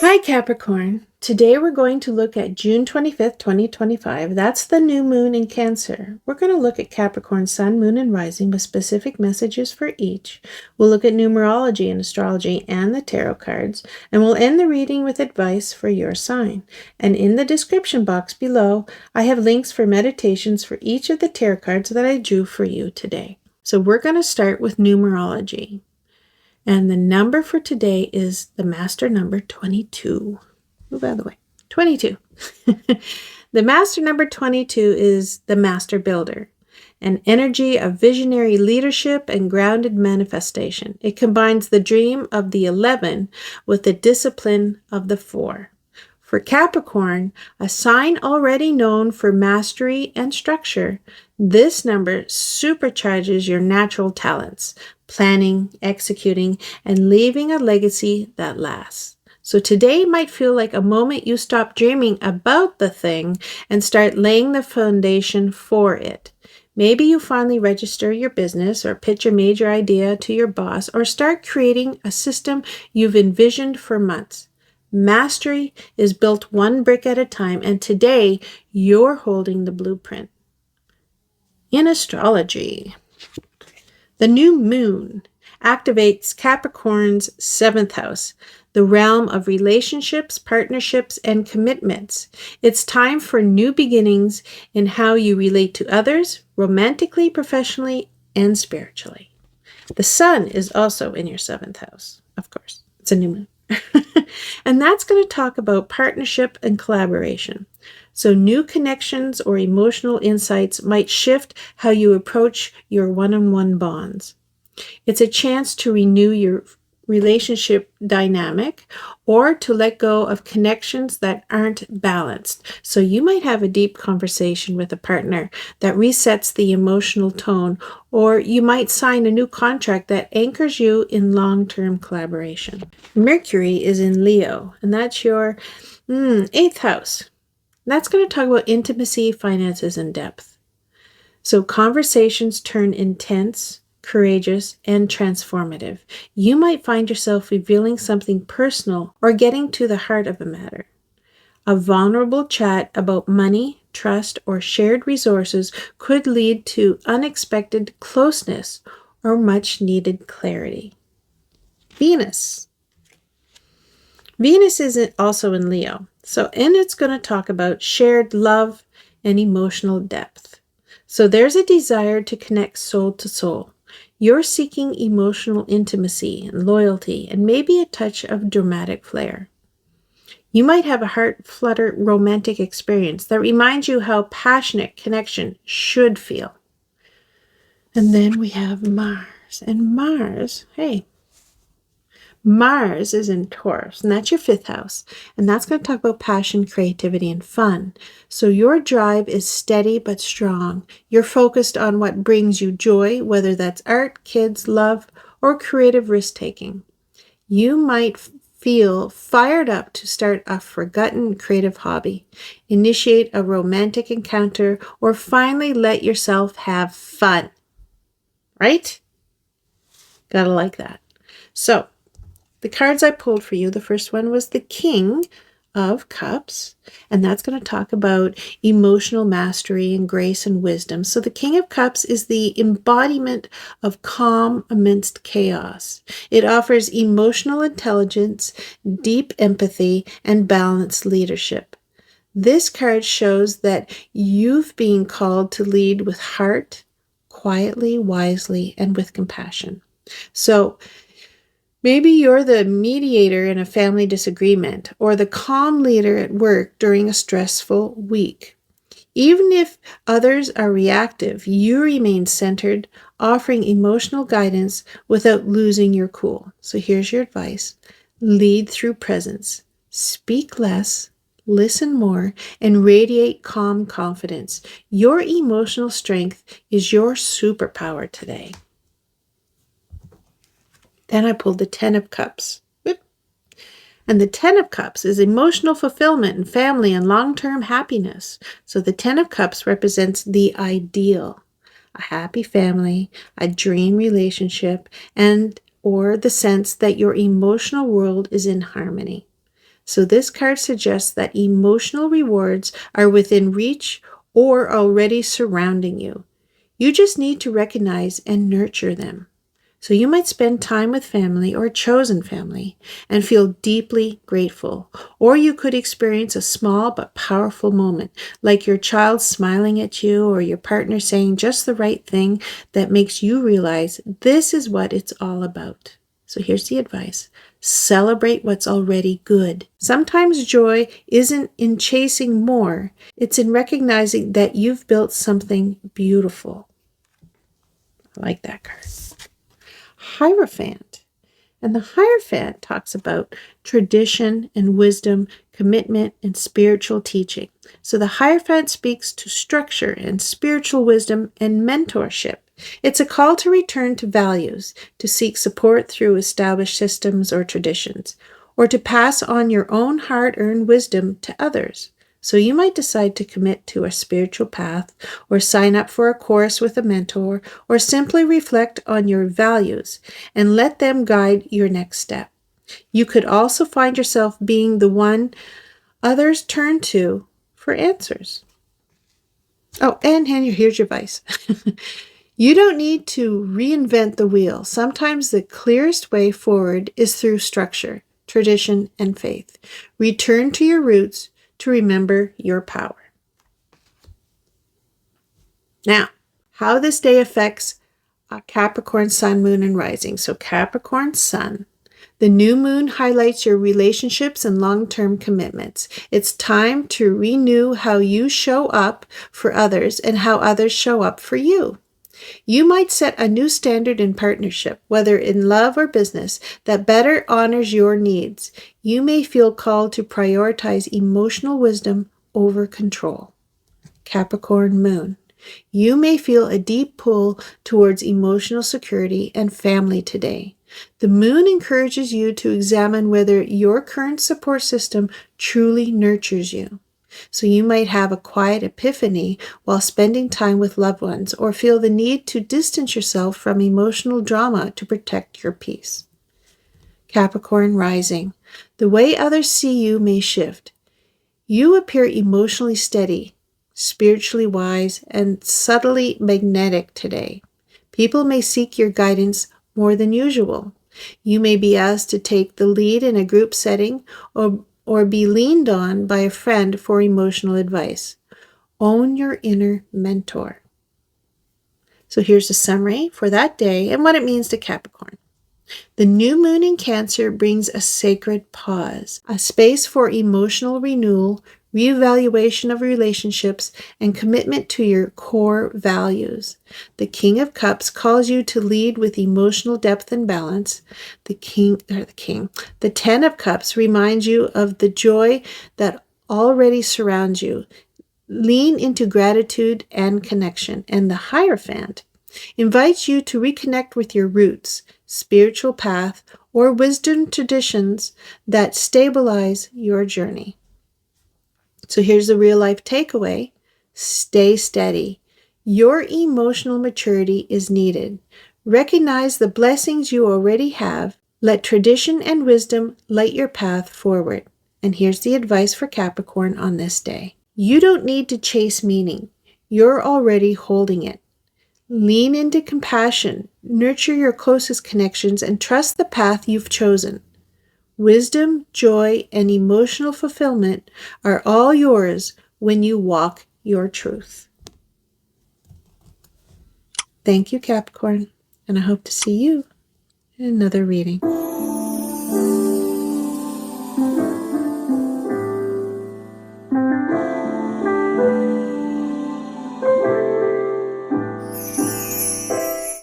Hi Capricorn. Today we're going to look at June 25th, 2025. That's the new moon in Cancer. We're going to look at Capricorn Sun, Moon, and Rising with specific messages for each. We'll look at numerology and astrology and the tarot cards, and we'll end the reading with advice for your sign. And in the description box below, I have links for meditations for each of the tarot cards that I drew for you today. So we're going to start with numerology. And the number for today is the master number 22. Move out of the way. 22. The master number 22 is the master builder, an energy of visionary leadership and grounded manifestation. It combines the dream of the 11 with the discipline of the 4. For Capricorn, a sign already known for mastery and structure, this number supercharges your natural talents, planning, executing, and leaving a legacy that lasts. So today might feel like a moment you stop dreaming about the thing and start laying the foundation for it. Maybe you finally register your business or pitch a major idea to your boss or start creating a system you've envisioned for months. Mastery is built one brick at a time, and today you're holding the blueprint. In astrology, the new moon activates Capricorn's 7th house, the realm of relationships, partnerships, and commitments. It's time for new beginnings in how you relate to others, romantically, professionally, and spiritually. The sun is also in your 7th house, of course. It's a new moon. And that's going to talk about partnership and collaboration. So new connections or emotional insights might shift how you approach your one-on-one bonds. It's a chance to renew your relationship dynamic or to let go of connections that aren't balanced. So you might have a deep conversation with a partner that resets the emotional tone, or you might sign a new contract that anchors you in long-term collaboration. Mercury is in Leo, and that's your 8th house. That's going to talk about intimacy, finances, and depth. So conversations turn intense, courageous, and transformative. You might find yourself revealing something personal or getting to the heart of a matter. A vulnerable chat about money, trust, or shared resources could lead to unexpected closeness or much needed clarity. Venus. Venus is also in Leo, and it's going to talk about shared love and emotional depth. So there's a desire to connect soul to soul. You're seeking emotional intimacy and loyalty and maybe a touch of dramatic flair. You might have a heart-flutter romantic experience that reminds you how passionate connection should feel. And then we have Mars. And Mars is in Taurus, and that's your 5th house. And that's going to talk about passion, creativity, and fun. So your drive is steady but strong. You're focused on what brings you joy, whether that's art, kids, love, or creative risk-taking. You might feel fired up to start a forgotten creative hobby, initiate a romantic encounter, or finally let yourself have fun. Right? Gotta like that. So, the cards I pulled for you, the first one was the King of Cups, and that's going to talk about emotional mastery and grace and wisdom. So the King of Cups is the embodiment of calm amidst chaos. It offers emotional intelligence, deep empathy, and balanced leadership. This card shows that you've been called to lead with heart, quietly, wisely, and with compassion. So maybe you're the mediator in a family disagreement or the calm leader at work during a stressful week. Even if others are reactive, you remain centered, offering emotional guidance without losing your cool. So here's your advice. Lead through presence. Speak less, listen more, and radiate calm confidence. Your emotional strength is your superpower today. Then I pulled the 10 of Cups. And the 10 of Cups is emotional fulfillment and family and long-term happiness. So the 10 of Cups represents the ideal, a happy family, a dream relationship, or the sense that your emotional world is in harmony. So this card suggests that emotional rewards are within reach or already surrounding you. You just need to recognize and nurture them. So you might spend time with family or chosen family and feel deeply grateful. Or you could experience a small but powerful moment, like your child smiling at you or your partner saying just the right thing that makes you realize this is what it's all about. So here's the advice. Celebrate what's already good. Sometimes joy isn't in chasing more, it's in recognizing that you've built something beautiful. I like that card. Hierophant. And the Hierophant talks about tradition and wisdom, commitment and spiritual teaching. So the Hierophant speaks to structure and spiritual wisdom and mentorship. It's a call to return to values, to seek support through established systems or traditions, or to pass on your own hard-earned wisdom to others. So you might decide to commit to a spiritual path, or sign up for a course with a mentor, or simply reflect on your values and let them guide your next step. You could also find yourself being the one others turn to for answers. Oh, and here's your advice. You don't need to reinvent the wheel. Sometimes the clearest way forward is through structure, tradition, and faith. Return to your roots to remember your power. Now, how this day affects Capricorn Sun, Moon, and Rising. So Capricorn Sun, the new moon highlights your relationships and long-term commitments. It's time to renew how you show up for others and how others show up for you. You might set a new standard in partnership, whether in love or business, that better honors your needs. You may feel called to prioritize emotional wisdom over control. Capricorn Moon. You may feel a deep pull towards emotional security and family today. The moon encourages you to examine whether your current support system truly nurtures you. So you might have a quiet epiphany while spending time with loved ones, or feel the need to distance yourself from emotional drama to protect your peace. Capricorn Rising. The way others see you may shift. You appear emotionally steady, spiritually wise, and subtly magnetic today. People may seek your guidance more than usual. You may be asked to take the lead in a group setting or be leaned on by a friend for emotional advice. Own your inner mentor. So here's a summary for that day and what it means to Capricorn. The new moon in Cancer brings a sacred pause, a space for emotional renewal, reevaluation of relationships, and commitment to your core values. The King of Cups calls you to lead with emotional depth and balance. The Ten of Cups reminds you of the joy that already surrounds you. Lean into gratitude and connection. And the Hierophant invites you to reconnect with your roots, spiritual path, or wisdom traditions that stabilize your journey. So here's the real life takeaway. Stay steady. Your emotional maturity is needed. Recognize the blessings you already have. Let tradition and wisdom light your path forward. And here's the advice for Capricorn on this day. You don't need to chase meaning. You're already holding it. Lean into compassion, nurture your closest connections, and trust the path you've chosen. Wisdom, joy, and emotional fulfillment are all yours when you walk your truth. Thank you, Capricorn, and I hope to see you in another reading.